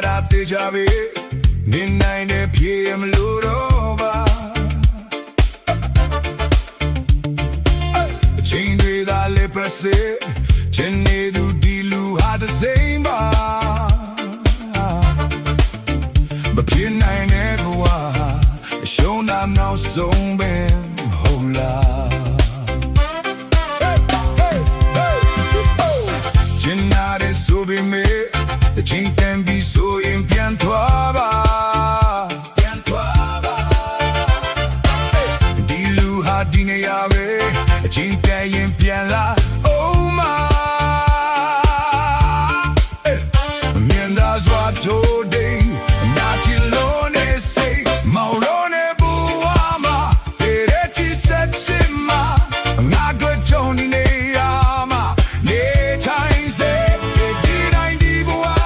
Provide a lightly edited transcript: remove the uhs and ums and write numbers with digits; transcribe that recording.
တာတေချာပြီနေနိုင်တဲ့ပြေမလို့တော့ပါအချင်းတွေသာလေပစေချင်နေသူဒီလူဟာတစိမ့်ပါမပြေနိုင်တဲ့ဘဝရှုံးတာနောက်ဆုံးပဲဟုတ်လားချင်နာတဲ့ဆိုပေမဲ့The ching can be so in piantuaba Di lu ha di ne yabe ching can in pian la